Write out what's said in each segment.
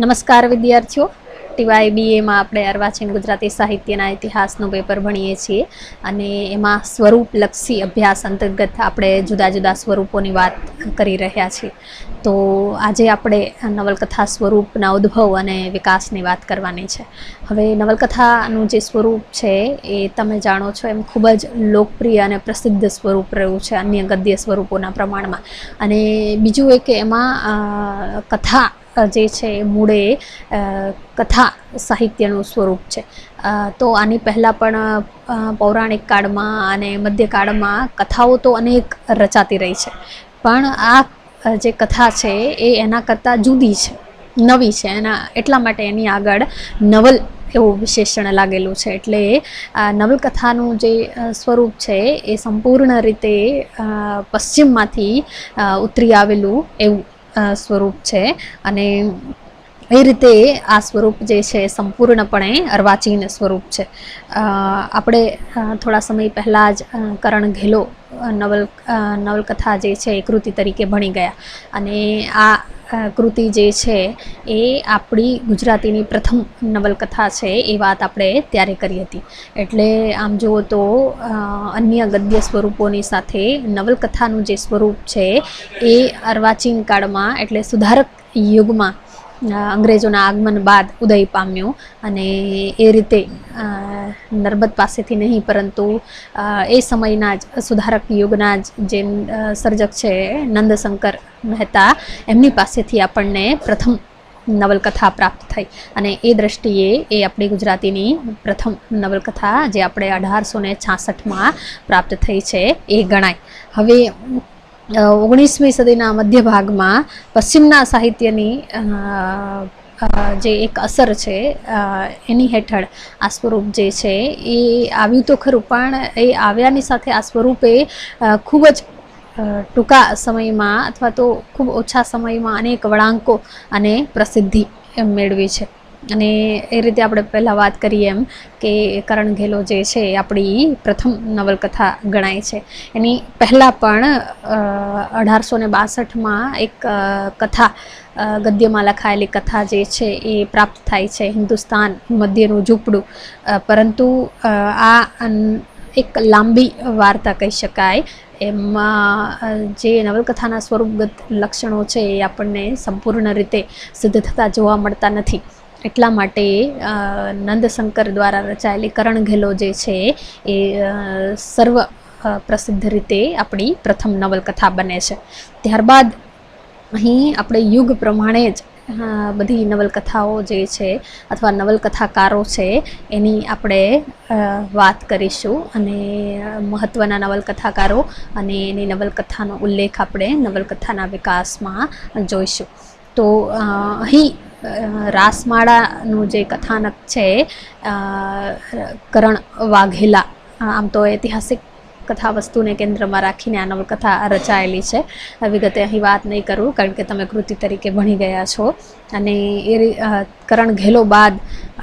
નમસ્કાર વિદ્યાર્થીઓ, ટીવાય બીએમાં આપણે અર્વાચીન ગુજરાતી સાહિત્યના ઇતિહાસનું પેપર ભણીએ છીએ અને એમાં સ્વરૂપલક્ષી અભ્યાસ અંતર્ગત આપણે જુદા જુદા સ્વરૂપોની વાત કરી રહ્યા છીએ. તો આજે આપણે નવલકથા સ્વરૂપના ઉદ્ભવ અને વિકાસની વાત કરવાની છે. હવે નવલકથાનું જે સ્વરૂપ છે એ તમે જાણો છો એમ ખૂબ જ લોકપ્રિય અને પ્રસિદ્ધ સ્વરૂપ રહ્યું છે અન્ય ગદ્ય સ્વરૂપોના પ્રમાણમાં. અને બીજું એ કે એમાં કથા જે છે મૂળે કથા સાહિત્યનું સ્વરૂપ છે. તો આની પહેલાં પણ પૌરાણિક કાળમાં અને મધ્યકાળમાં કથાઓ તો અનેક રચાતી રહી છે, પણ આ જે કથા છે એ એના કરતાં જુદી છે, નવી છે. એટલા માટે એની આગળ નવલ એવું વિશેષણ લાગેલું છે. એટલે નવલકથાનું જે સ્વરૂપ છે એ સંપૂર્ણ રીતે પશ્ચિમમાંથી ઉતરી આવેલું એવું સ્વરૂપ છે. અને એ રીતે આ સ્વરૂપ જે છે સંપૂર્ણપણે અર્વાચીન સ્વરૂપ છે. આપણે થોડા સમય પહેલાં જ કરણ ઘેલો નવલકથા જે છે એ કૃતિ તરીકે ભણી ગયા, અને આ કૃતિ જે છે એ આપણી ગુજરાતીની પ્રથમ નવલકથા છે એ વાત આપણે ત્યારે કરી હતી. એટલે આમ જુઓ તો અન્ય ગદ્ય સ્વરૂપોની સાથે નવલકથાનું જે સ્વરૂપ છે એ અર્વાચીન કાળમાં એટલે સુધારક યુગમાં અંગ્રેજોના આગમન બાદ ઉદય પામ્યું. અને એ રીતે નર્મદ પાસેથી નહીં પરંતુ એ સમયના જ સુધારક યુગના જ જે સર્જક છે નંદશંકર મહેતા, એમની પાસેથી આપણને પ્રથમ નવલકથા પ્રાપ્ત થઈ. અને એ દ્રષ્ટિએ એ આપણી ગુજરાતીની પ્રથમ નવલકથા જે આપણે 1866માં પ્રાપ્ત થઈ છે એ ગણાય. હવે 19મી સદીના મધ્ય ભાગમાં પશ્ચિમના સાહિત્યની જે એક અસર છે એની હેઠળ આ સ્વરૂપ જે છે એ આવ્યું તો ખરું, પણ એ આવ્યાની સાથે આ સ્વરૂપે ખૂબ જ ટૂંકા સમયમાં અથવા તો ખૂબ ઓછા સમયમાં અનેક વળાંકો અને પ્રસિદ્ધિ મેળવી છે. અને એ રીતે આપણે પહેલાં વાત કરીએ એમ કે કરણ ઘેલો જે છે એ આપણી પ્રથમ નવલકથા ગણાય છે. એની પહેલાં પણ 1862માં એક કથા ગદ્યમાં લખાયેલી કથા જે છે એ પ્રાપ્ત થાય છે, હિન્દુસ્તાન મધ્યનું ઝૂંપડું. પરંતુ આ એક લાંબી વાર્તા કહી શકાય. એમાં જે નવલકથાના સ્વરૂપગત લક્ષણો છે એ આપણને સંપૂર્ણ રીતે સિદ્ધ થતા જોવા મળતા નથી. એટલા માટે નંદશંકર દ્વારા રચાયેલી કરણ ઘેલો જે છે એ સર્વ પ્રસિદ્ધ રીતે આપણી પ્રથમ નવલકથા બને છે. ત્યારબાદ અહીં આપણે યુગ પ્રમાણે જ બધી નવલકથાઓ જે છે અથવા નવલકથાકારો છે એની આપણે વાત કરીશું, અને મહત્ત્વના નવલકથાકારો અને એની નવલકથાનો ઉલ્લેખ આપણે નવલકથાના વિકાસમાં જોઈશું. તો અહીં રાસમાળાનું જે કથાનક છે કરણ વાઘેલા, આમ તો ઐતિહાસિક કથા વસ્તુને કેન્દ્રમાં રાખીને આ નવલકથા રચાયેલી છે. વિગતે અહીં વાત નહીં કરું કારણ કે તમે કૃતિ તરીકે ભણી ગયા છો. અને એ કરણ ઘેલો બાદ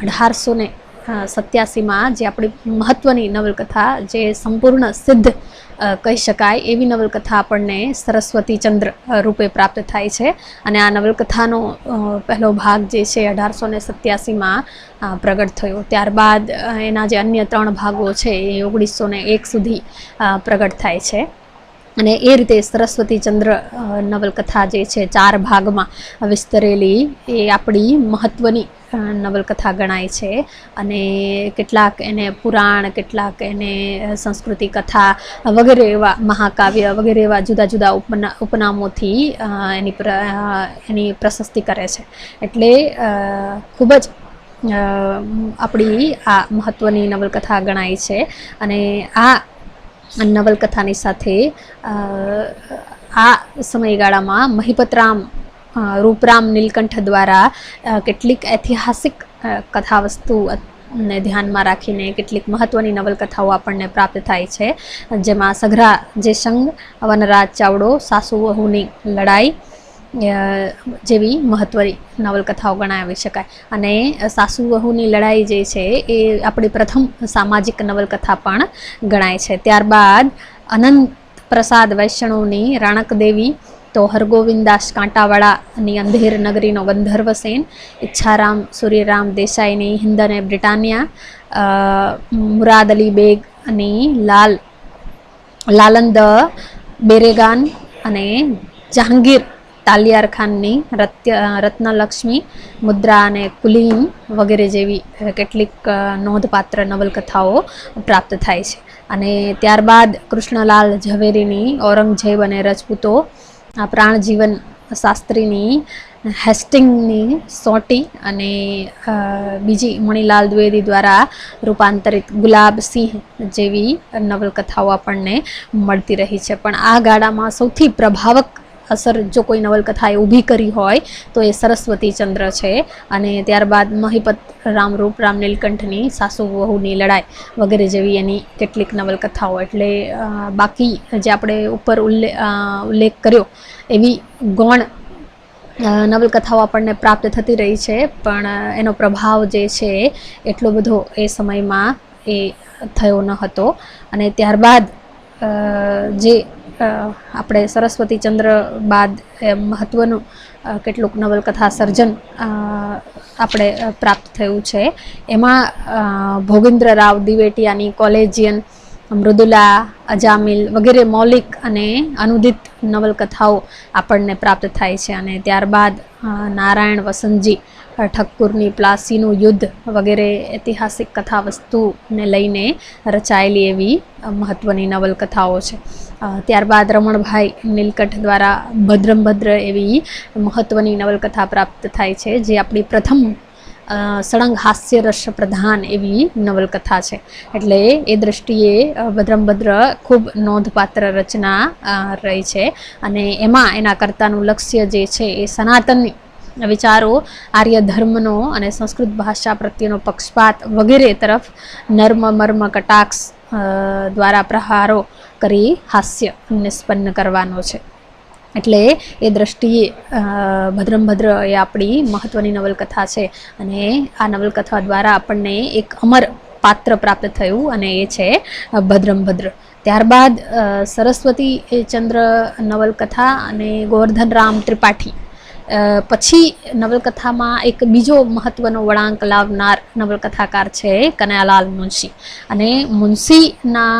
1887માં જે આપણી મહત્ત્વની નવલકથા જે સંપૂર્ણ સિદ્ધ કહી શકાય એવી નવલકથા આપણને સરસ્વતીચંદ્ર રૂપે પ્રાપ્ત થાય છે. અને આ નવલકથાનો પહેલો ભાગ જે છે 1887માં પ્રગટ થયો. ત્યારબાદ એના જે અન્ય 3 ભાગો છે એ 1901 સુધી પ્રગટ થાય છે. અને એ રીતે સરસ્વતીચંદ્ર નવલકથા જે છે 4 ભાગમાં વિસ્તરેલી એ આપણી મહત્ત્વની નવલકથા ગણાય છે. અને કેટલાક એને પુરાણ, કેટલાક એને સંસ્કૃતિ કથા વગેરે એવા મહાકાવ્ય વગેરે એવા જુદા જુદા ઉપનામોથી એની પ્રશસ્તિ કરે છે. એટલે ખૂબ જ આપણી આ મહત્ત્વની નવલકથા ગણાય છે. અને આ નવલકથાની સાથે આ સમયગાળામાં મહિપતરામ રૂપરામ નીલકંઠ દ્વારા કેટલીક ઐતિહાસિક કથાવસ્તુને ધ્યાનમાં રાખીને કેટલીક મહત્ત્વની નવલકથાઓ આપણને પ્રાપ્ત થાય છે. જેમાં સઘરા જેસંગ, વનરાજ ચાવડો, સાસુ વહુની લડાઈ જેવી મહત્ત્વની નવલકથાઓ ગણાવી શકાય. અને સાસુ વહુની લડાઈ જે છે એ આપણી પ્રથમ સામાજિક નવલકથા પણ ગણાય છે. ત્યારબાદ અનંત પ્રસાદ વૈષ્ણવની રાણક દેવી, તો હરગોવિંદાસ કાંટાવાળાની અંધેર નગરીનો ગંધર્વસેન, ઈચ્છારામ સૂર્યરામ દેસાઈની હિન્દ અને બ્રિટાનિયા, મુરાદ અલી બેગની લાલંદ બેરેગાન અને જહાંગીર તાલિયાર ખાનની રત્નલક્ષ્મી મુદ્રા અને કુલીન વગેરે જેવી કેટલીક નોંધપાત્ર નવલકથાઓ પ્રાપ્ત થાય છે. અને ત્યારબાદ કૃષ્ણલાલ ઝવેરીની ઔરંગઝેબ અને રજપૂતો, પ્રાણજીવન શાસ્ત્રીની હેસ્ટિંગની સોટી અને બીજી મણિલાલ દ્વિવેદી દ્વારા રૂપાંતરિત ગુલાબ સિંહ જેવી નવલકથાઓ આપણને મળતી રહી છે. પણ આ ગાળામાં સૌથી પ્રભાવક અસર જો કોઈ નવલકથાએ ઊભી કરી હોય તો એ સરસ્વતી ચંદ્ર છે. અને ત્યારબાદ મહિપત રામરૂપ રામ નીલકંઠની સાસુ વહુની લડાઈ વગેરે જેવી એની કેટલીક નવલકથાઓ. એટલે બાકી જે આપણે ઉપર ઉલ્લેખ કર્યો એવી ગૌણ નવલકથાઓ આપણને પ્રાપ્ત થતી રહી છે, પણ એનો પ્રભાવ જે છે એટલો બધો એ સમયમાં એ થયો ન હતો. અને ત્યારબાદ જે આપણે સરસ્વતી ચંદ્ર બાદ મહત્ત્વનું કેટલુંક નવલકથા સર્જન આપણે પ્રાપ્ત થયું છે. એમાં ભોગેન્દ્ર રાવ દિવેટિયાની કોલેજિયન, મૃદુલા, અજામિલ વગેરે મૌલિક અને અનુદિત નવલકથાઓ આપણને પ્રાપ્ત થાય છે. અને ત્યારબાદ નારાયણ વસંતજી ઠક્કુરની પ્લાસીનું યુદ્ધ વગેરે ઐતિહાસિક કથા વસ્તુને લઈને રચાયેલી એવી મહત્ત્વની નવલકથાઓ છે. ત્યારબાદ રમણભાઈ નીલકંઠ દ્વારા ભદ્રંભદ્ર એવી મહત્ત્વની નવલકથા પ્રાપ્ત થાય છે, જે આપણી પ્રથમ સળંગ હાસ્યરસ પ્રધાન એવી નવલકથા છે. એટલે એ દૃષ્ટિએ ભદ્રંભદ્ર ખૂબ નોંધપાત્ર રચના રહી છે. અને એમાં એના કર્તાનું લક્ષ્ય જે છે એ સનાતન વિચારો, આર્ય ધર્મનો અને સંસ્કૃત ભાષા પ્રત્યેનો પક્ષપાત વગેરે તરફ નર્મ મર્મ કટાક્ષ દ્વારા પ્રહારો કરી હાસ્ય નિષ્પન્ન કરવાનો છે. એટલે એ દ્રષ્ટિએ ભદ્રંભદ્ર એ આપણી મહત્ત્વની નવલકથા છે. અને આ નવલકથા દ્વારા આપણને એક અમર પાત્ર પ્રાપ્ત થયું અને એ છે ભદ્રંભદ્ર. ત્યારબાદ સરસ્વતી ચંદ્ર નવલકથા અને ગોવર્ધન રામ ત્રિપાઠી પછી નવલકથામાં એક બીજો મહત્ત્વનો વળાંક લાવનાર નવલકથાકાર છે કનૈયાલાલ મુનશી. અને મુનશીના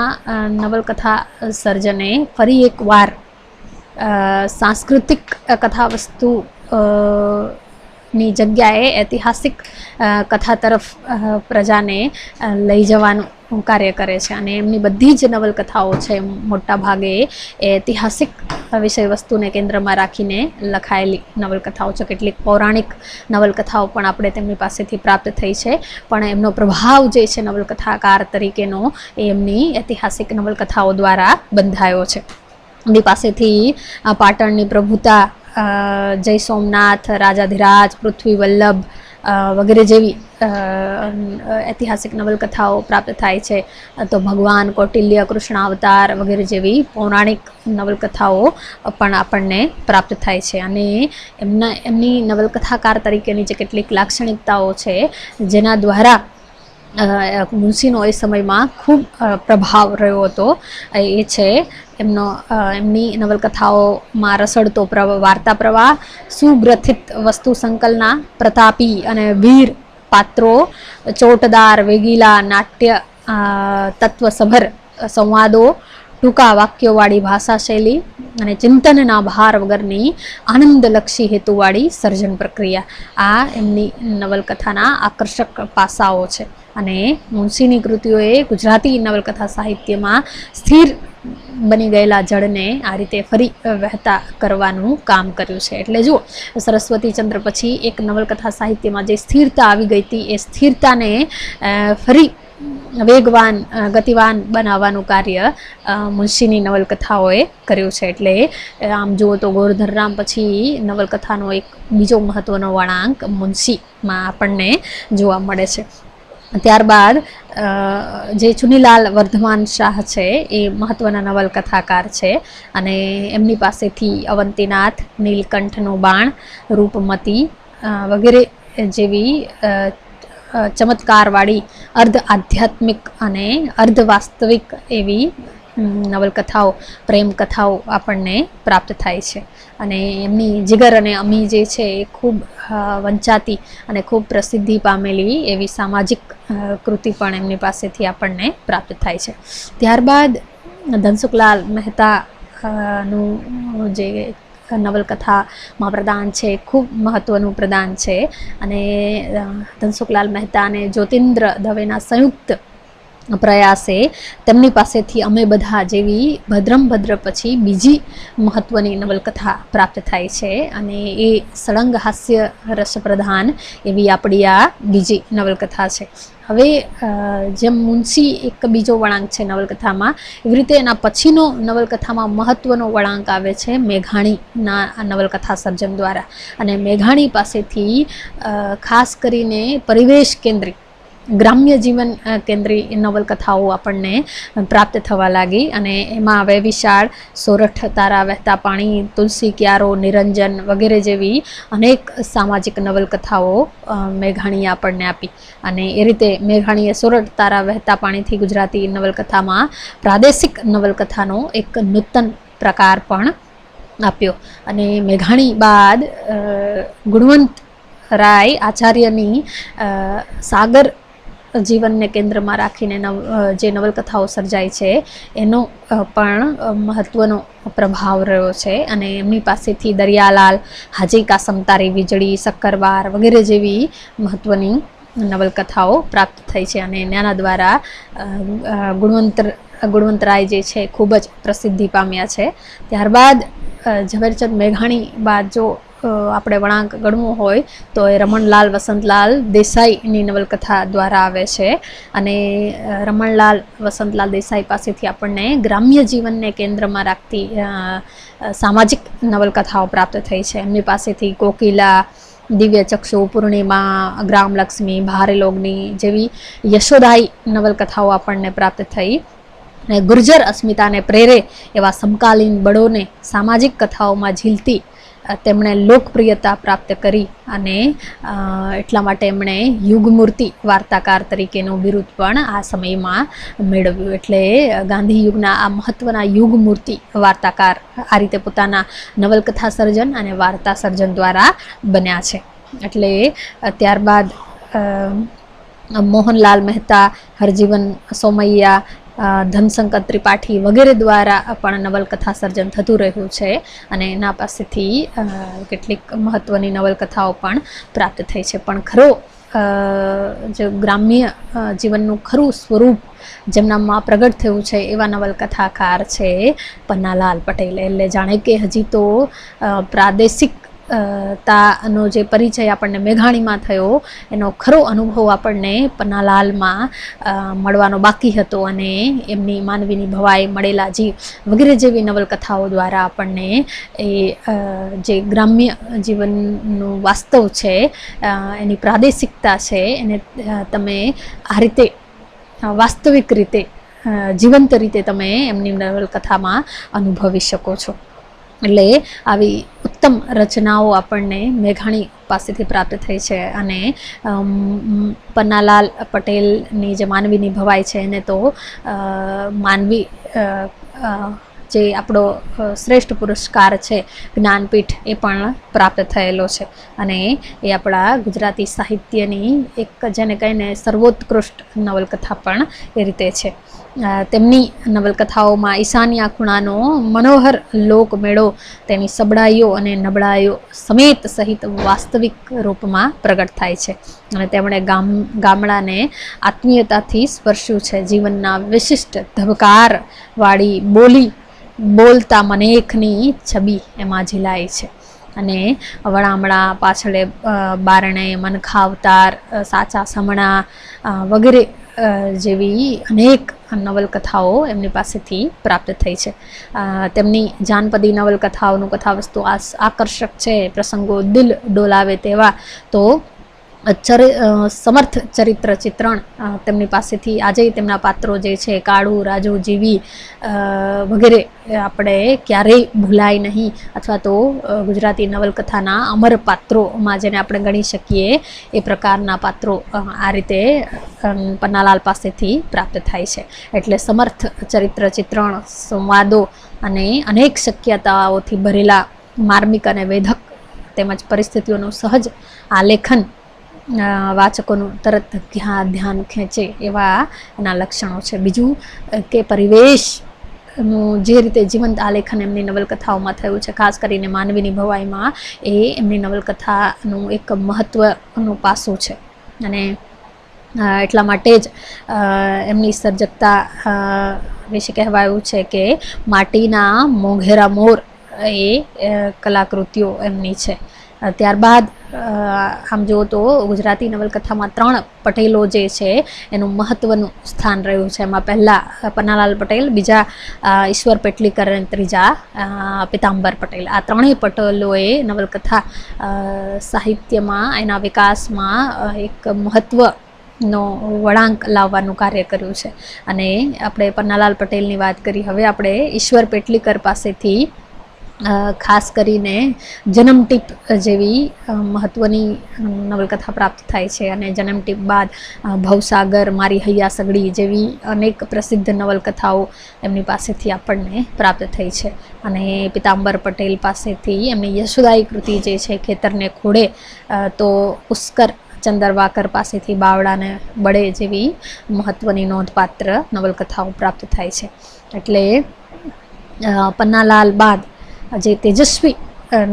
નવલકથા સર્જને ફરી એકવાર સાંસ્કૃતિક કથાવસ્તુ ની જગ્યાએ ઐતિહાસિક કથા તરફ પ્રજાને લઈ જવાનું કાર્ય કરે છે. અને એમની બધી જ નવલકથાઓ છે મોટા ભાગે ઐતિહાસિક વિષય વસ્તુને કેન્દ્રમાં રાખીને લખાયેલી નવલકથાઓ છે. કેટલીક પૌરાણિક નવલકથાઓ પણ આપણે તેમની પાસેથી પ્રાપ્ત થઈ છે, પણ એમનો પ્રભાવ જે છે નવલકથાકાર તરીકેનો એ એમની ઐતિહાસિક નવલકથાઓ દ્વારા બંધાયો છે. એમની પાસેથી પાટણની પ્રભુતા, જય સોમનાથ, રાજાધિરાજ, પૃથ્વી વલ્લભ વગેરે જેવી ઐતિહાસિક નવલકથાઓ પ્રાપ્ત થાય છે. તો ભગવાન કૌટિલ્ય, કૃષ્ણ અવતાર વગેરે જેવી પૌરાણિક નવલકથાઓ પણ આપણને પ્રાપ્ત થાય છે. અને એમની નવલકથાકાર તરીકેની જે કેટલીક લાક્ષણિકતાઓ છે જેના દ્વારા મુનશીનો એ સમયમાં ખૂબ પ્રભાવ રહ્યો હતો એ છે એમની નવલકથાઓમાં રસળતો વાર્તા પ્રવાહ, સુગ્રથિત વસ્તુ સંકલના, પ્રતાપી અને વીર પાત્રો, ચોટદાર વેગીલા નાટ્ય તત્વસભર સંવાદો, ટૂંકા વાક્યોવાળી ભાષા શૈલી અને ચિંતનના ભાર વગરની આનંદલક્ષી હેતુવાળી સર્જન પ્રક્રિયા, આ એમની નવલકથાના આકર્ષક પાસાઓ છે. અને મુનશીની કૃતિઓએ ગુજરાતી નવલકથા સાહિત્યમાં સ્થિર બની ગયેલા જળને આ રીતે ફરી વહેતા કરવાનું કામ કર્યું છે. એટલે જુઓ, સરસ્વતી ચંદ્ર પછી એક નવલકથા સાહિત્યમાં જે સ્થિરતા આવી ગઈ હતી એ સ્થિરતાને ફરી વેગવાન, ગતિવાન બનાવવાનું કાર્ય મુનશીની નવલકથાઓએ કર્યું છે. એટલે આમ જુઓ તો ગોવર્ધન રામ પછી નવલકથાનો એક બીજો મહત્ત્વનો વળાંક મુનશીમાં આપણને જોવા મળે છે. ત્યારબાદ જે ચુનીલાલ વર્ધમાન શાહ છે એ મહત્ત્વના નવલકથાકાર છે. અને એમની પાસેથી અવંતીનાથ, નીલકંઠનું બાણ, રૂપમતી વગેરે જેવી ચમત્કારવાળી અર્ધ આધ્યાત્મિક અને અર્ધ વાસ્તવિક એવી નવલકથાઓ, પ્રેમ કથાઓ આપણને પ્રાપ્ત થાય છે. અને એમની જીગર અને અમી જે છે એ ખૂબ વંચાતી અને ખૂબ પ્રસિદ્ધિ પામેલી એવી સામાજિક કૃતિ પણ એમની પાસેથી આપણને પ્રાપ્ત થાય છે. ત્યારબાદ ધનસુખલાલ મહેતાનું જે નવલકથામાં પ્રદાન છે ખૂબ મહત્ત્વનું પ્રદાન છે. અને ધનસુખલાલ મહેતા અને જ્યોતિન્દ્ર દવેના સંયુક્ત પ્રયાસે તેમની પાસેથી અમે બધા જેવી ભદ્રમ ભદ્ર પછી બીજી મહત્ત્વની નવલકથા પ્રાપ્ત થાય છે. અને એ સળંગ હાસ્ય રસપ્રધાન એવી આપણી આ બીજી નવલકથા છે. હવે જેમ મુનશી એક બીજો વળાંક છે નવલકથામાં, એવી રીતે એના પછીનો નવલકથામાં મહત્ત્વનો વળાંક આવે છે મેઘાણીના નવલકથા સર્જન દ્વારા. અને મેઘાણી પાસેથી ખાસ કરીને પરિવેશ કેન્દ્રિત, ગ્રામ્ય જીવન કેન્દ્રી નવલકથાઓ આપણને પ્રાપ્ત થવા લાગી. અને એમાં વેવિશાળ, સોરઠ, તારા વહેતા પાણી, તુલસી ક્યારો, નિરંજન વગેરે જેવી અનેક સામાજિક નવલકથાઓ મેઘાણીએ આપણને આપી. અને એ રીતે મેઘાણીએ સોરઠ, તારા વહેતા પાણીથી ગુજરાતી નવલકથામાં પ્રાદેશિક નવલકથાનો એક નૂતન પ્રકાર પણ આપ્યો. અને મેઘાણી બાદ ગુણવંત રાય આચાર્યની સાગર જીવનને કેન્દ્રમાં રાખીને જે નવલકથાઓ સર્જાય છે એનો પણ મહત્ત્વનો પ્રભાવ રહ્યો છે. અને એમની પાસેથી દરિયાલાલ, હાજી કાસમ તારી વીજળી, શક્કરબાર વગેરે જેવી મહત્ત્વની નવલકથાઓ પ્રાપ્ત થઈ છે. અને એના દ્વારા ગુણવંતરાય જે છે ખૂબ જ પ્રસિદ્ધિ પામ્યા છે. ત્યારબાદ ઝવેરચંદ મેઘાણી બાદ જો આપણે વળાંક ગણવું હોય તો એ રમણલાલ વસંતલાલ દેસાઈની નવલકથા દ્વારા આવે છે. અને રમણલાલ વસંતલાલ દેસાઈ પાસેથી આપણને ગ્રામ્ય જીવનને કેન્દ્રમાં રાખતી સામાજિક નવલકથાઓ પ્રાપ્ત થઈ છે. એમની પાસેથી કોકિલા, દિવ્ય ચક્ષુ, પૂર્ણિમા, ગ્રામલક્ષ્મી, ભારેલોગની જેવી યશોદાયી નવલકથાઓ આપણને પ્રાપ્ત થઈ. અને ગુર્જર અસ્મિતાને પ્રેરે એવા સમકાલીન બળોને સામાજિક કથાઓમાં ઝીલતી તેમણે લોકપ્રિયતા પ્રાપ્ત કરી. અને એટલા માટે એમણે યુગમૂર્તિ વાર્તાકાર તરીકેનું બિરુદ પણ આ સમયમાં મેળવ્યું. એટલે ગાંધી યુગના આ મહત્ત્વના યુગમૂર્તિ વાર્તાકાર આ રીતે પોતાના નવલકથા સર્જન અને વાર્તા સર્જન દ્વારા બન્યા છે. એટલે ત્યારબાદ મોહનલાલ મહેતા, હરજીવન સોમૈયા, ધનશંકર ત્રિપાઠી વગેરે દ્વારા પણ નવલકથા સર્જન થતું રહ્યું છે. અને એના પાસેથી કેટલીક મહત્ત્વની નવલકથાઓ પણ પ્રાપ્ત થઈ છે. પણ ખરો જે ગ્રામ્ય જીવનનું ખરું સ્વરૂપ જેમનામાં પ્રગટ થયું છે એવા નવલકથાકાર છે પન્નાલાલ પટેલ. એટલે જાણે કે હજી તો પ્રાદેશિક તાનો જે પરિચય આપણને મેઘાણીમાં થયો એનો ખરો અનુભવ આપણને પન્નાલાલમાં મળવાનો બાકી હતો. અને એમની માનવીની ભવાઈ, મળેલા જીવ વગેરે જેવી નવલકથાઓ દ્વારા આપણને એ જે ગ્રામ્ય જીવનનું વાસ્તવ છે, એની પ્રાદેશિકતા છે, એને તમે આ રીતે વાસ્તવિક રીતે, જીવંત રીતે તમે એમની નવલકથામાં અનુભવી શકો છો. એટલે આવી ઉત્તમ રચનાઓ આપણને મેઘાણી પાસેથી પ્રાપ્ત થઈ છે. અને પન્નાલાલ પટેલની જે માનવીની ભવાઈ છે એને તો માનવી જે આપણો શ્રેષ્ઠ પુરસ્કાર છે જ્ઞાનપીઠ એ પણ પ્રાપ્ત થયેલો છે. અને એ આપણા ગુજરાતી સાહિત્યની એક જેને કહીને સર્વોત્કૃષ્ટ નવલકથા પણ એ રીતે છે. તેમની નવલકથાઓમાં ઈશાન્યા ખૂણાનો મનોહર લોકમેળો તેની સબળાઈઓ અને નબળાઈઓ સમેત સહિત વાસ્તવિક રૂપમાં પ્રગટ થાય છે. અને તેમણે ગામડાને આત્મીયતાથી સ્પર્શ્યું છે. જીવનના વિશિષ્ટ ધબકારવાળી બોલી બોલતા મનેખની છબી એમાં ઝીલાય છે. અને વણામણા, પાછળે બારણે, મનખાવતાર, સાચા સમણા વગેરે જેવી અનેક નવલકથાઓ એમની પાસેથી પ્રાપ્ત થઈ છે. તેમની જાનપદી નવલકથાઓનું કથાવસ્તુ આકર્ષક છે, પ્રસંગો દિલ ડોલાવે તેવા. તો સમર્થ ચરિત્ર ચિત્રણ તેમની પાસેથી આજે તેમના પાત્રો જે છે કાળુ, રાજુ, જીવી વગેરે આપણે ક્યારેય ભૂલાય નહીં, અથવા તો ગુજરાતી નવલકથાના અમર પાત્રોમાં જેને આપણે ગણી શકીએ એ પ્રકારના પાત્રો આ રીતે પન્નાલાલ પાસેથી પ્રાપ્ત થાય છે. એટલે સમર્થ ચરિત્ર ચિત્રણ, સંવાદો અને અનેક શક્યતાઓથી ભરેલા માર્મિક અને વેધક તેમજ પરિસ્થિતિઓનું સહજ આલેખન વાચકોનું તરત ધ્યાન ખેંચે એવા એના લક્ષણો છે. બીજું કે પરિવેશનું જે રીતે જીવંત આલેખન એમની નવલકથાઓમાં થયું છે, ખાસ કરીને માનવીની ભવાઈમાં, એ એમની નવલકથાનું એક મહત્ત્વનું પાસું છે. અને એટલા માટે જ એમની સર્જકતા વિશે કહેવાયું છે કે માટીના મોઘેરા મોર એ કલાકૃતિઓ એમની છે. ત્યારબાદ આમ જુઓ તો ગુજરાતી નવલકથામાં 3 પટેલો જે છે એનું મહત્ત્વનું સ્થાન રહ્યું છે. એમાં પહેલાં પન્નાલાલ પટેલ, બીજા ઈશ્વર પેટલીકર અને ત્રીજા પિતાંબર પટેલ. આ 3 પટેલોએ નવલકથા સાહિત્યમાં એના વિકાસમાં એક મહત્ત્વનો વળાંક લાવવાનું કાર્ય કર્યું છે. અને આપણે પન્નાલાલ પટેલની વાત કરી, હવે આપણે ઈશ્વર પેટલીકર પાસેથી ખાસ કરીને જન્મટીપ જેવી મહત્ત્વની નવલકથા પ્રાપ્ત થાય છે. અને જન્મટીપ બાદ ભવસાગર, મારી હૈયા સગડી જેવી અનેક પ્રસિદ્ધ નવલકથાઓ એમની પાસેથી આપણને પ્રાપ્ત થઈ છે. અને પિતાંબર પટેલ પાસેથી એમની યશોદાઈ કૃતિ જે છે ખેતરને ખોડે, તો પુષ્કર ચંદરવાકર પાસેથી બાવળાને બળે જેવી મહત્ત્વની નોંધપાત્ર નવલકથાઓ પ્રાપ્ત થાય છે. એટલે પન્નાલાલ બાદ જે તેજસ્વી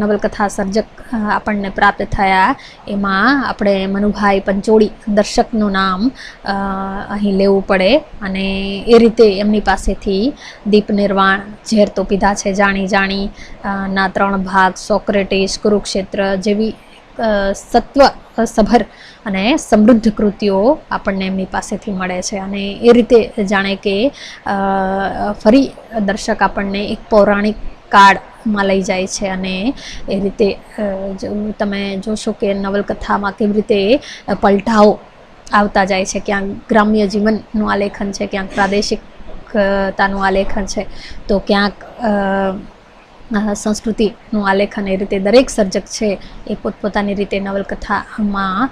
નવલકથા સર્જક આપણને પ્રાપ્ત થયા એમાં આપણે મનુભાઈ પંચોળી દર્શકનું નામ અહીં લેવું પડે. અને એ રીતે એમની પાસેથી દીપ નિર્વાણ, ઝેર તો પીધા છે જાણી જાણી ના 3 ભાગ, સોક્રેટિસ, કુરુક્ષેત્ર જેવી સત્વ સભર અને સમૃદ્ધ કૃતિઓ આપણને એમની પાસેથી મળે છે. અને એ રીતે જાણે કે ફરી દર્શક આપણને એક પૌરાણિક કાળમાં લઈ જાય છે. અને એ રીતે તમે જોશો કે નવલકથામાં કેવી રીતે પલટાઓ આવતા જાય છે. ક્યાંક ગ્રામ્ય જીવનનું આલેખન છે, ક્યાંક પ્રાદેશિકતાનું આલેખન છે, તો ક્યાંક સંસ્કૃતિનું આલેખન. એ રીતે દરેક સર્જક છે એ પોતપોતાની રીતે નવલકથામાં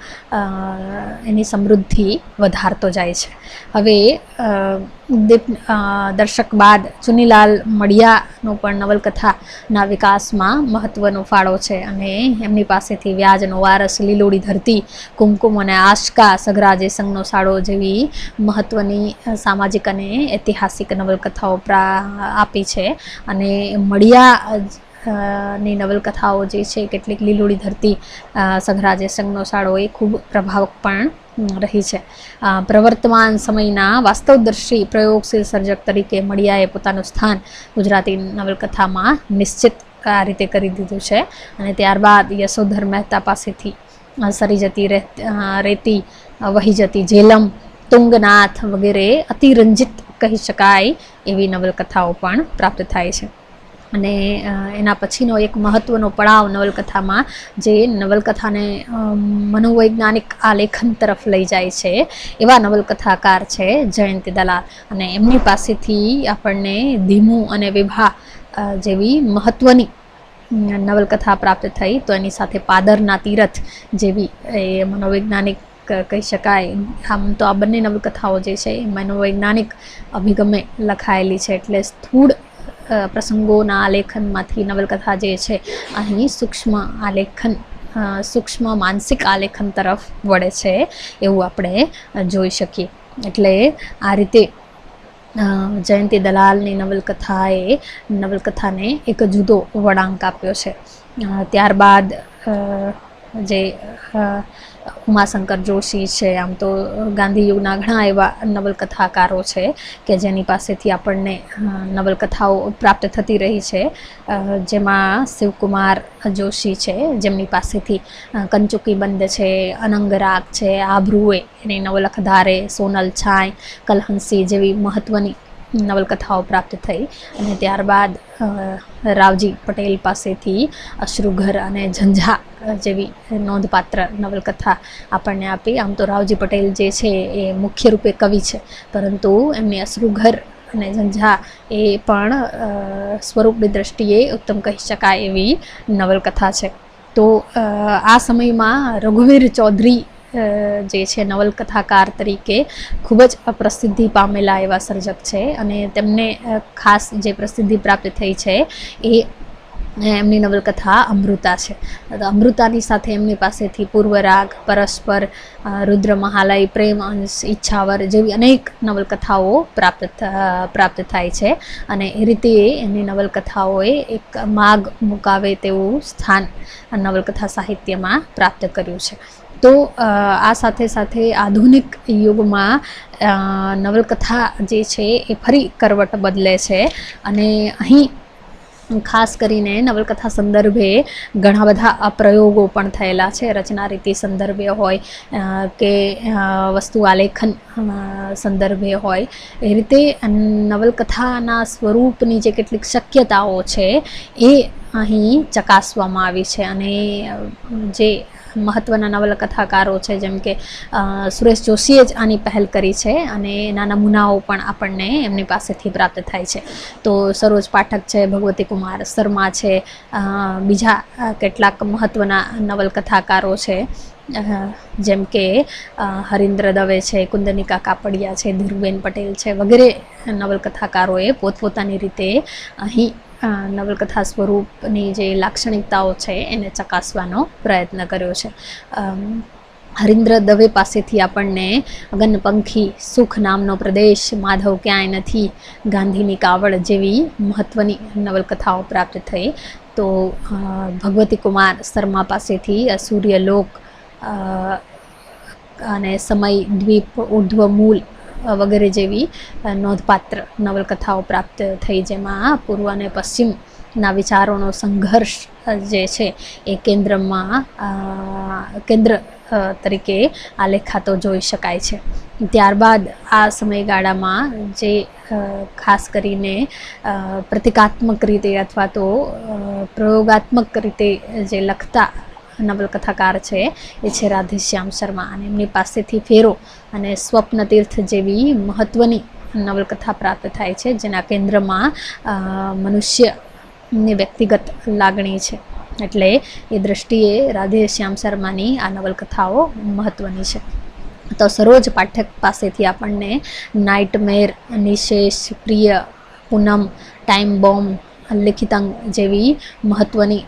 એની સમૃદ્ધિ વધારતો જાય છે. હવે દર્શક બાદ ચુનીલાલ મડિયાનો પણ નવલકથાના વિકાસમાં મહત્ત્વનો ફાળો છે. અને એમની પાસેથી વ્યાજનો વારસ, લીલોડી ધરતી, કુમકુમ અને આશકા, સઘરાજે સંગનો સાડો જેવી મહત્ત્વની સામાજિક અને ઐતિહાસિક નવલકથાઓ આપી છે. અને મડિયા ની નવલકથાઓ જે છે, કેટલીક લીલોડી ધરતી, સઘરાજે સંગનો સાડો, એ ખૂબ પ્રભાવક પણ રહી છે. પ્રવર્તમાન સમયના વાસ્તવદર્શી પ્રયોગશીલ સર્જક તરીકે મડિયાએ પોતાનું સ્થાન ગુજરાતી નવલકથામાં નિશ્ચિત આ રીતે કરી દીધું છે. અને ત્યારબાદ યશોધર મહેતા પાસેથી સરી જતી રેતી, વહી જતી જેલમ, તુંગનાથ વગેરે અતિરંજિત કહી શકાય એવી નવલકથાઓ પણ પ્રાપ્ત થાય છે. અને એના પછીનો એક મહત્ત્વનો પડાવ નવલકથામાં, જે નવલકથાને મનોવૈજ્ઞાનિક આલેખન તરફ લઈ જાય છે, એવા નવલકથાકાર છે જયંતિ દલાલ. અને એમની પાસેથી આપણને ધીમું અને વિભા જેવી મહત્ત્વની નવલકથા પ્રાપ્ત થઈ. તો એની સાથે પાદરના તીરથ જેવી એ મનોવૈજ્ઞાનિક કહી શકાય. આમ તો આ બંને નવલકથાઓ જે છે એ મનોવૈજ્ઞાનિક અભિગમે લખાયેલી છે. એટલે સ્થૂળ પ્રસંગોના આલેખનમાંથી નવલકથા જે છે અહીં સૂક્ષ્મ માનસિક આલેખન તરફ વળે છે એવું આપણે જોઈ શકીએ. એટલે આ રીતે જયંતિ દલાલની નવલકથાને એક જુદો વળાંક આપ્યો છે. ત્યારબાદ જે ઉમાશંકર જોશી છે, આમ તો ગાંધી યુગના ઘણા એવા નવલકથાકારો છે કે જેની પાસેથી આપણને નવલકથાઓ પ્રાપ્ત થતી રહી છે. જેમાં શિવકુમાર જોશી છે, જેમની પાસેથી કંચુકી બંધ છે, અનંગરાગ છે, આભરૂએ એની નવલકધારે, સોનલ છાંય, કલહંસી જેવી મહત્ત્વની નવલકથાઓ પ્રાપ્ત થઈ અને ત્યારબાદ રાવજી પટેલ પાસેથી અશ્રુઘર અને ઝંઝા જેવી નોંધપાત્ર નવલકથા આપણને આપી. આમ તો રાવજી પટેલ જે છે એ મુખ્ય રૂપે કવિ છે, પરંતુ એમની અશ્રુઘર અને ઝંઝા એ પણ સ્વરૂપની દ્રષ્ટિએ ઉત્તમ કહી શકાય એવી નવલકથા છે. તો આ સમયમાં રઘુવીર ચૌધરી જે છે નવલકથાકાર તરીકે ખૂબ જ પ્રસિદ્ધિ પામેલા એવા સર્જક છે અને તેમને ખાસ જે પ્રસિદ્ધિ પ્રાપ્ત થઈ છે એ એમની નવલકથા અમૃતા છે. અમૃતાની સાથે એમની પાસેથી પૂર્વરાગ, પરસ્પર, રુદ્ર મહાલય, પ્રેમ અંશ, ઈચ્છાવર જેવી અનેક નવલકથાઓ પ્રાપ્ત થાય છે અને એ રીતે એમની નવલકથાઓએ એક માગ મુકાવે તેવું સ્થાન નવલકથા સાહિત્યમાં પ્રાપ્ત કર્યું છે. તો આ સાથે સાથે આધુનિક યુગમાં નવલકથા જે છે એ ફરી કરવટ બદલે છે અને અહીં ખાસ કરીને નવલકથા સંદર્ભે ઘણા બધા પ્રયોગો પણ થયેલા છે. રચના રીતિ સંદર્ભે હોય કે વસ્તુ આલેખન સંદર્ભે હોય, એ રીતે નવલકથાના સ્વરૂપની જે કેટલીક શક્યતાઓ છે એ અહીં ચકાસવામાં આવી છે અને જે મહત્ત્વના નવલકથાકારો છે જેમ કે સુરેશ જોશીએ જ આની પહેલ કરી છે અને એના નમૂનાઓ પણ આપણને એમની પાસેથી પ્રાપ્ત થાય છે. તો સરોજ પાઠક છે, ભગવતી કુમાર શર્મા છે, બીજા કેટલાક મહત્ત્વના નવલકથાકારો છે જેમ કે હરીન્દ્ર દવે છે, કુંદનિકા કાપડિયા છે, ધીરુબેન પટેલ છે વગેરે નવલકથાકારોએ પોતપોતાની રીતે અહીં નવલકથા સ્વરૂપની જે લાક્ષણિકતાઓ છે એને ચકાસવાનો પ્રયત્ન કર્યો છે. હરીન્દ્ર દવે પાસેથી આપણને અગનપંખી, સુખ નામનો પ્રદેશ, માધવ ક્યાંય નથી, ગાંધીની કાવડ જેવી મહત્ત્વની નવલકથાઓ પ્રાપ્ત થઈ. તો ભગવતી કુમાર શર્મા પાસેથી સૂર્યલોક અને સમય દ્વીપ, ઉર્ધ્વમૂલ વગેરે જેવી નોંધપાત્ર નવલકથાઓ પ્રાપ્ત થઈ, જેમાં પૂર્વ અને પશ્ચિમના વિચારોનો સંઘર્ષ જે છે એ કેન્દ્ર તરીકે આલેખાતો જોઈ શકાય છે. ત્યારબાદ આ સમયગાળામાં જે ખાસ કરીને પ્રતિકાત્મક રીતે અથવા તો પ્રયોગાત્મક રીતે જે લખતા નવલકથાકાર છે એ છે રાધેશ્યામ શર્મા અને એમની પાસેથી ફેરો અને સ્વપ્ન તીર્થ જેવી મહત્ત્વની નવલકથા પ્રાપ્ત થાય છે, જેના કેન્દ્રમાં મનુષ્યની વ્યક્તિગત લાગણી છે. એટલે એ દ્રષ્ટિએ રાધેશ્યામ શર્માની આ નવલકથાઓ મહત્ત્વની છે. તો સરોજ પાઠક પાસેથી આપણને નાઇટમેર, નિશેષ, પ્રિય, પૂનમ, ટાઈમ બોમ્બ, લિખિતંગ જેવી મહત્ત્વની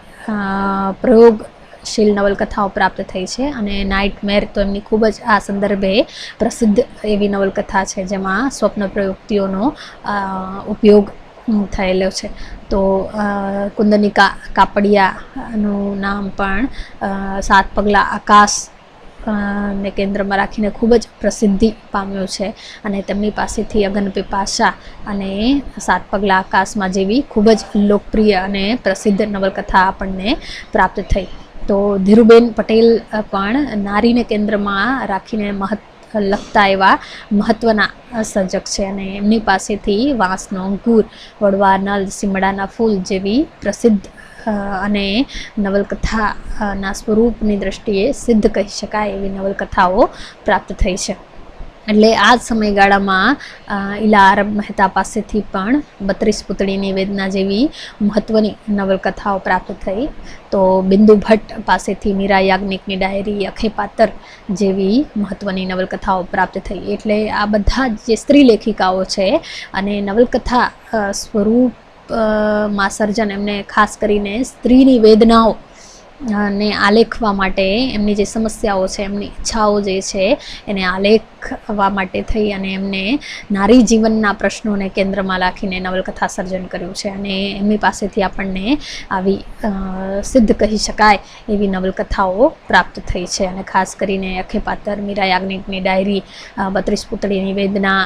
પ્રયોગશીલ નવલકથાઓ પ્રાપ્ત થઈ છે અને નાઇટમેર તો એમની ખૂબ જ આ સંદર્ભે પ્રસિદ્ધ એવી નવલકથા છે જેમાં સ્વપ્ન પ્રયુક્તિઓનો ઉપયોગ થયેલો છે. તો કુંદનિકા કાપડિયાનું નામ પણ 7 પગલાં આકાશ ને કેન્દ્રમાં રાખીને ખૂબ જ પ્રસિદ્ધિ પામ્યું છે અને તેમની પાસેથી અગનપિપાસા અને 7 પગલાં આકાશમાં જેવી ખૂબ જ લોકપ્રિય અને પ્રસિદ્ધ નવલકથા આપણને પ્રાપ્ત થઈ. તો ધીરુબેન પટેલ પણ નારીને કેન્દ્રમાં રાખીને લખતા એવા મહત્ત્વના સર્જક છે અને એમની પાસેથી વાંસનો અંકુર, વડવા નલ, સીમડાના ફૂલ જેવી પ્રસિદ્ધ અને નવલકથાના સ્વરૂપની દ્રષ્ટિએ સિદ્ધ કહી શકાય એવી નવલકથાઓ પ્રાપ્ત થઈ છે. એટલે આ જ સમયગાળામાં ઇલા આરબ મહેતા પાસેથી પણ 32 પૂતળીની વેદના જેવી મહત્ત્વની નવલકથાઓ પ્રાપ્ત થઈ. તો બિંદુ ભટ્ટ પાસેથી મીરા યાજ્ઞિકની ડાયરી, અખે પાત્ર જેવી મહત્ત્વની નવલકથાઓ પ્રાપ્ત થઈ. એટલે આ બધા જે સ્ત્રી લેખિકાઓ છે અને નવલકથા સ્વરૂપમાં સર્જન એમને ખાસ કરીને સ્ત્રીની વેદનાઓ ને આલેખવા માટે એમની જે સમસ્યાઓ છે, એમની ઈચ્છાઓ જે છે એને આલેખવા માટે થઈ અને એમને નારી જીવનના પ્રશ્નોને કેન્દ્રમાં રાખીને નવલકથા સર્જન કર્યું છે અને એમની પાસેથી આપણને આવી સિદ્ધ કહી શકાય એવી નવલકથાઓ પ્રાપ્ત થઈ છે. અને ખાસ કરીને અખે પાત્ર, મીરા યાજ્ઞિકની ડાયરી, 32 પૂતળીની વેદના,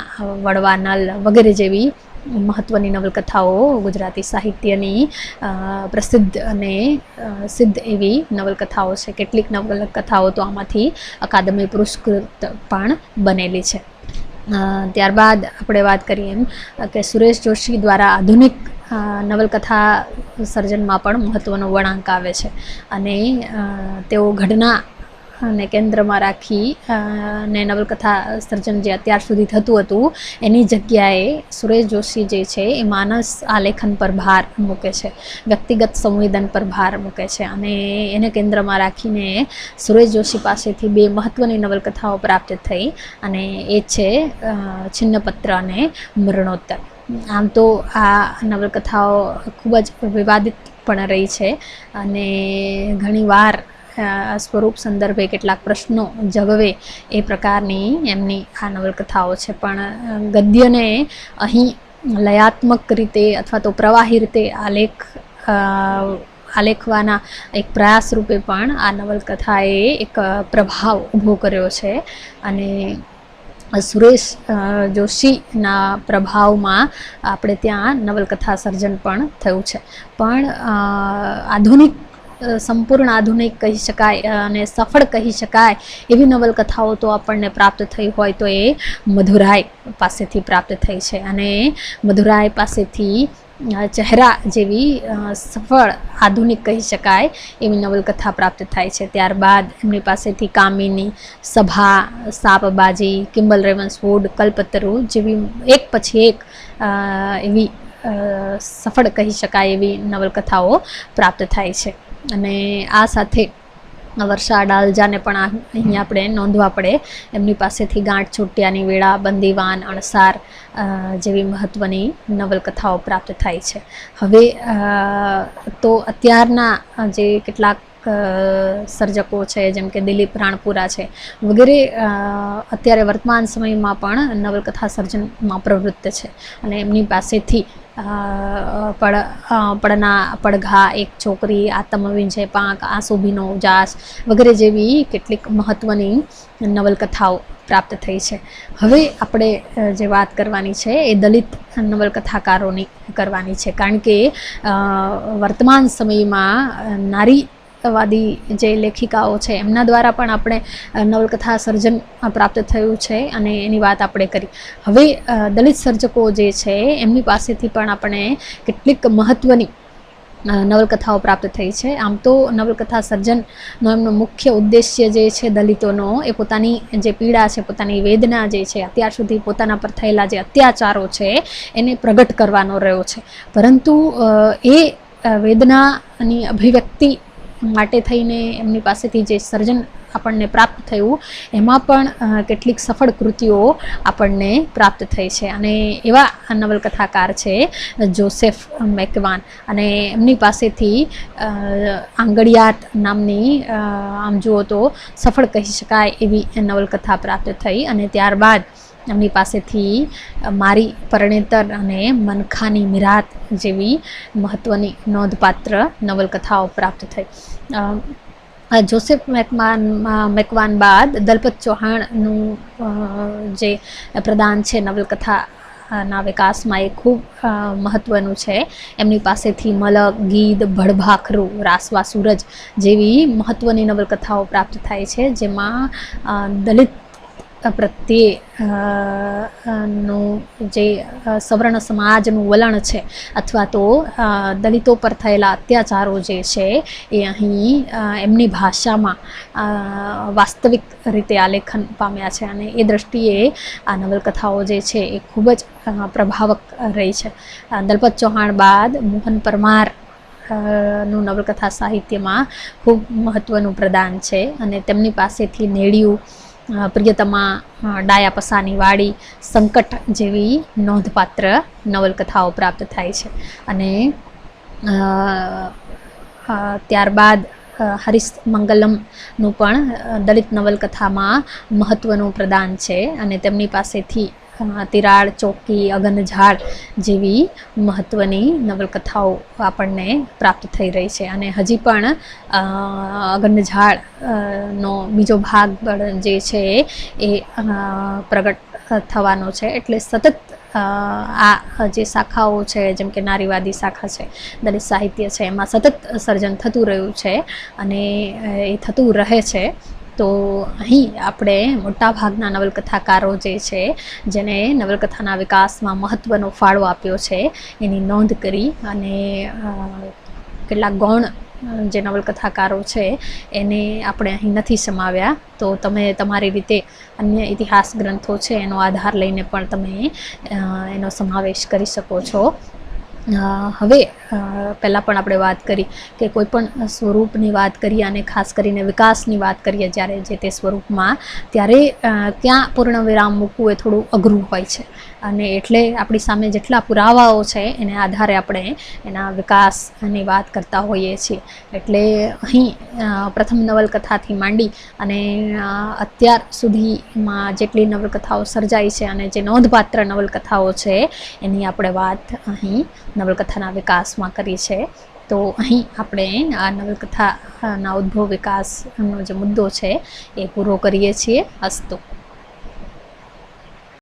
વડવા નલ વગેરે જેવી મહત્ત્વની નવલકથાઓ ગુજરાતી સાહિત્યની પ્રસિદ્ધ અને સિદ્ધ એવી નવલકથાઓ છે. કેટલીક નવલકથાઓ તો આમાંથી અકાદમી પુરસ્કૃત પણ બનેલી છે. ત્યારબાદ આપણે વાત કરીએ એમ કે સુરેશ જોશી દ્વારા આધુનિક નવલકથા સર્જનમાં પણ મહત્ત્વનો વળાંક આવે છે અને તેઓ ઘટના ને કેન્દ્રમાં રાખી ને નવલકથા સર્જન જે અત્યાર સુધી થતું હતું એની જગ્યાએ સુરેશ જોશી જે છે એ માનસ આલેખન પર ભાર મૂકે છે, વ્યક્તિગત સંવેદન પર ભાર મૂકે છે અને એને કેન્દ્રમાં રાખીને સુરેશ જોશી પાસેથી બે મહત્ત્વની નવલકથાઓ પ્રાપ્ત થઈ અને એ છે છિન્નપત્ર અને મરણોત્તર. આમ તો આ નવલકથાઓ ખૂબ જ વિવાદિત પણ રહી છે અને ઘણીવાર સ્વરૂપ સંદર્ભે કેટલાક પ્રશ્નો જગવે એ પ્રકારની એમની આ નવલકથાઓ છે. પણ ગદ્યને અહીં લયાત્મક રીતે અથવા તો પ્રવાહી રીતે આલેખવાના એક પ્રયાસ રૂપે પણ આ નવલકથાએ એક પ્રભાવ ઊભો કર્યો છે અને સુરેશ જોશીના પ્રભાવમાં આપણે ત્યાં નવલકથા સર્જન પણ થયું છે. પણ આધુનિક સંપૂર્ણ આધુનિક કહી શકાય અને સફળ કહી શકાય એવી નવલકથાઓ તો આપણને પ્રાપ્ત થઈ હોય તો એ મધુરાય પાસેથી પ્રાપ્ત થઈ છે અને મધુરાય પાસેથી ચહેરા જેવી સફળ આધુનિક કહી શકાય એવી નવલકથા પ્રાપ્ત થાય છે. ત્યારબાદ એમની પાસેથી કામિની, સભા, સાપબાજી, કિમ્બલ રેવન્સવુડ, કલ્પતરુ જેવી એક પછી એક એવી સફળ કહી શકાય એવી નવલકથાઓ પ્રાપ્ત થાય છે અને આ સાથે વર્ષા અડાલજાને પણ અહીં આપણે નોંધવા પડે. એમની પાસેથી ગાંઠ છૂટ્યાની વેળા, બંદીવાન, અણસાર જેવી મહત્ત્વની નવલકથાઓ પ્રાપ્ત થાય છે. હવે તો અત્યારના જે કેટલાક સર્જકો છે જેમ કે દિલીપ રાણપુરા છે વગેરે અત્યારે વર્તમાન સમયમાં પણ નવલકથા સર્જનમાં પ્રવૃત્ત છે અને એમની પાસેથી પડઘા, એક છોકરી, આત્મવિંજય પાંખ, આંસુભીનો ઉજાસ વગેરે જેવી કેટલીક મહત્ત્વની નવલકથાઓ પ્રાપ્ત થઈ છે. હવે આપણે જે વાત કરવાની છે એ દલિત નવલકથાકારોની કરવાની છે કારણ કે વર્તમાન સમયમાં નારીવાદી જે લેખિકાઓ છે એમના દ્વારા પણ આપણે નવલકથા સર્જન પ્રાપ્ત થયું છે અને એની વાત આપણે કરી. હવે દલિત સર્જકો જે છે એમની પાસેથી પણ આપણે કેટલીક મહત્ત્વની નવલકથાઓ પ્રાપ્ત થઈ છે. આમ તો નવલકથા સર્જનનો એમનો મુખ્ય ઉદ્દેશ્ય જે છે દલિતોનો એ પોતાની જે પીડા છે, પોતાની વેદના જે છે, અત્યાર સુધી પોતાના પર થયેલા જે અત્યાચારો છે એને પ્રગટ કરવાનો રહ્યો છે. પરંતુ એ વેદનાની અભિવ્યક્તિ માટે થઈને એમની પાસેથી જે સર્જન આપણને પ્રાપ્ત થયું એમાં પણ કેટલીક સફળ કૃતિઓ આપણને પ્રાપ્ત થઈ છે અને એવા નવલકથાકાર છે જોસેફ મેકવાન અને એમની પાસેથી આંગળિયાત નામની આમ જુઓ તો સફળ કહી શકાય એવી નવલકથા પ્રાપ્ત થઈ અને ત્યારબાદ એમની પાસેથી મારી પરણેતર અને મનખાની મિરાત જેવી મહત્ત્વની નોંધપાત્ર નવલકથાઓ પ્રાપ્ત થઈ. જોસેફ મેકવાન બાદ દલપત ચૌહાણનું જે પ્રદાન છે નવલકથાના વિકાસમાં એ ખૂબ મહત્ત્વનું છે. એમની પાસેથી મલક, ગીધ, ભડભાખરું, રાસવા સૂરજ જેવી મહત્ત્વની નવલકથાઓ પ્રાપ્ત થાય છે જેમાં દલિત પ્રત્યે નું જે સવર્ણ સમાજનું વલણ છે અથવા તો દલિતો પર થયેલા અત્યાચારો જે છે એ અહીં એમની ભાષામાં વાસ્તવિક રીતે આલેખન પામ્યા છે અને એ દ્રષ્ટિએ આ નવલકથાઓ જે છે એ ખૂબ જ પ્રભાવક રહી છે. દલપત ચૌહાણ બાદ મોહન પરમાર નું નવલકથા સાહિત્યમાં ખૂબ મહત્ત્વનું પ્રદાન છે અને તેમની પાસેથી નેડિયું, પ્રિયતમા, ડાયા પસાની વાડી, સંકટ જેવી નોંધપાત્ર નવલકથાઓ પ્રાપ્ત થાય છે અને ત્યારબાદ હરીશ મંગલમનું પણ દલિત નવલકથામાં મહત્ત્વનું પ્રદાન છે અને તેમની પાસેથી તિરાડ, ચોકી, અગનઝાડ જેવી મહત્ત્વની નવલકથાઓ આપણને પ્રાપ્ત થઈ રહી છે અને હજી પણ અગનઝાડ નો બીજો ભાગ જે છે એ પ્રગટ થવાનો છે. એટલે સતત આ જે શાખાઓ છે જેમ કે નારીવાદી શાખા છે, દલિત સાહિત્ય છે એમાં સતત સર્જન થતું રહ્યું છે અને એ થતું રહે છે. તો અહીં આપણે મોટાભાગના નવલકથાકારો જે છે જેને નવલકથાના વિકાસમાં મહત્ત્વનો ફાળો આપ્યો છે એની નોંધ કરી અને કેટલાક ગૌણ જે નવલકથાકારો છે એને આપણે અહીં નથી સમાવ્યા. તો તમે તમારી રીતે અન્ય ઇતિહાસ ગ્રંથો છે એનો આધાર લઈને પણ તમે એનો સમાવેશ કરી શકો છો. હવે પહેલાં પણ આપણે વાત કરી કે કોઈ પણ સ્વરૂપની વાત કરીએ અને ખાસ કરીને વિકાસની વાત કરીએ જ્યારે જે તે સ્વરૂપમાં, ત્યારે ક્યાં પૂર્ણ વિરામ મૂકવું એ થોડું અઘરું હોય છે. અને એટલે આપણી સામે જેટલા પુરાવાઓ છે એને આધારે આપણે એના વિકાસની વાત કરતા હોઈએ છીએ. એટલે અહીં પ્રથમ નવલકથાથી માંડી અને અત્યાર સુધીમાં જેટલી નવલકથાઓ સર્જાઈ છે અને જે નોંધપાત્ર નવલકથાઓ છે એની આપણે વાત અહીં નવલકથાના વિકાસમાં કરી છે. તો અહીં આપણે આ નવલકથાના ઉદ્ભવ વિકાસનો જે મુદ્દો છે એ પૂરો કરીએ છીએ. અસ્તુ.